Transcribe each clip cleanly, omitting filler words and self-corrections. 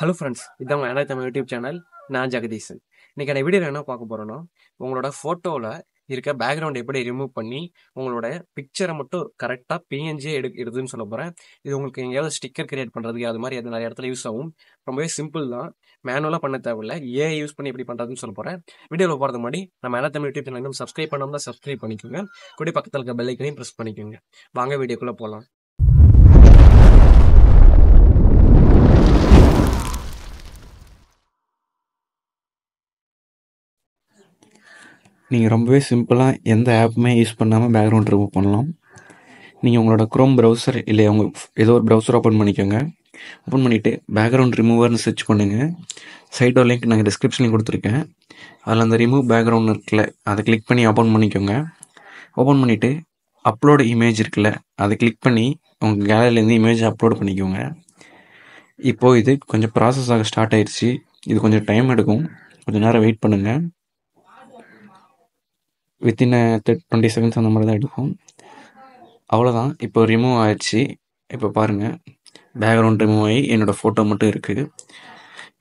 Hello friends, இதான் உங்கள் Tamil YouTube channel. நான் ஜெகதீசன். இன்னைக்கான வீடியோவில் என்ன பார்க்க போகிறோன்னா, உங்களோட ஃபோட்டோவில் இருக்க பேக்ரவுண்ட் எப்படி ரிமூவ் பண்ணி உங்களோட பிக்சரை மட்டும் கரெக்டாக பிஎன்ஜியே எடுக்குதுன்னு சொல்ல போகிறேன். இது உங்களுக்கு எங்கேயாவது ஸ்டிக்கர் கிரியேட் பண்ணுறதுக்கு அது மாதிரி அது நிறைய இடத்துல யூஸ் ஆகும். ரொம்பவே சிம்பிள் தான், மேனுவலாக பண்ண தேவையில்லை. ஏஐ யூஸ் பண்ணி எப்படி பண்ணுறதுன்னு சொல்ல போகிறேன். வீடியோவில் போகிறதுக்கு முன்னாடி நம்ம தமிழ் யூடியூப் சேனல் இன்னும் சப்ஸ்கிரைப் பண்ணாமல் சப்ஸ்கிரைப் பண்ணிக்கோங்க. கூட பக்கத்தில் இருக்க பெல் ஐக்கனையும் ப்ரெஸ் பண்ணிக்கோங்க. வாங்க வீடியோக்குள்ளே போகலாம். நீங்கள் ரொம்பவே சிம்பிளாக எந்த ஆப்புமே யூஸ் பண்ணாமல் பேக்ரவுண்ட் ரிமூவ் பண்ணலாம். நீங்கள் உங்களோட க்ரோம் ப்ரௌசர் இல்லை உங்கள் ஏதோ ஒரு ப்ரௌசர் ஓப்பன் பண்ணிக்கோங்க. ஓப்பன் பண்ணிவிட்டு பேக்ரவுண்ட் ரிமூவர்னு சர்ச் பண்ணுங்கள். சைட்டோட லிங்க் நாங்கள் டிஸ்கிரிப்ஷன்லையும் கொடுத்துருக்கேன். அதில் அந்த ரிமூவ் பேக்ரவுண்ட் இருக்குல்ல, அதை கிளிக் பண்ணி ஓப்பன் பண்ணிக்கோங்க. ஓப்பன் பண்ணிவிட்டு அப்லோடு இமேஜ் இருக்குல்ல, அதை கிளிக் பண்ணி உங்கள் கேலரிலேருந்து இமேஜ் அப்லோட் பண்ணிக்கோங்க. இப்போது இது கொஞ்சம் ப்ராசஸ் ஆக ஸ்டார்ட் ஆயிடுச்சு. இது கொஞ்சம் டைம் எடுக்கும், கொஞ்சம் நேரம் வெயிட் பண்ணுங்கள். வித்தின் 20 செகண்ட்ஸ் அந்த மாதிரி தான் எடுக்கும். அவ்வளோதான், இப்போ ரிமூவ் ஆயிடுச்சு. இப்போ பாருங்கள், பேக்ரவுண்ட் ரிமூவ் ஆகி என்னோடய ஃபோட்டோ மட்டும் இருக்குது.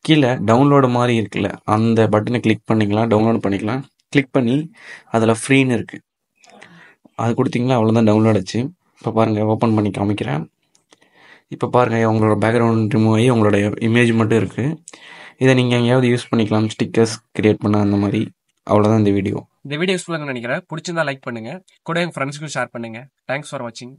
கீழே டவுன்லோடு மாதிரி இருக்குல்ல, அந்த பட்டனை கிளிக் பண்ணிக்கலாம், டவுன்லோட் பண்ணிக்கலாம். கிளிக் பண்ணி அதில் ஃப்ரீன்னு இருக்குது, அது கொடுத்தீங்களா அவ்வளோதான், டவுன்லோட் ஆச்சு. இப்போ பாருங்கள், ஓப்பன் பண்ணி காமிக்கிறேன். இப்போ பாருங்கள், உங்களோட பேக்ரவுண்ட் ரிமூவ் ஆகி உங்களோட இமேஜ் மட்டும் இருக்குது. இதை நீங்கள் எங்கேயாவது யூஸ் பண்ணிக்கலாம், ஸ்டிக்கர்ஸ் கிரியேட் பண்ண அந்த மாதிரி. அவ்வளோதான் இந்த வீடியோ. இந்த வீடியோ யூஸ்ஃபுல்லாக நினைக்கிறேன். பிடிச்சிருந்தா லைக் பண்ணுங்க, கூட எங்கள் ஃப்ரெண்ட்ஸ்க்கும் ஷேர் பண்ணுங்க. தேங்க்ஸ் ஃபார் வாட்சிங்.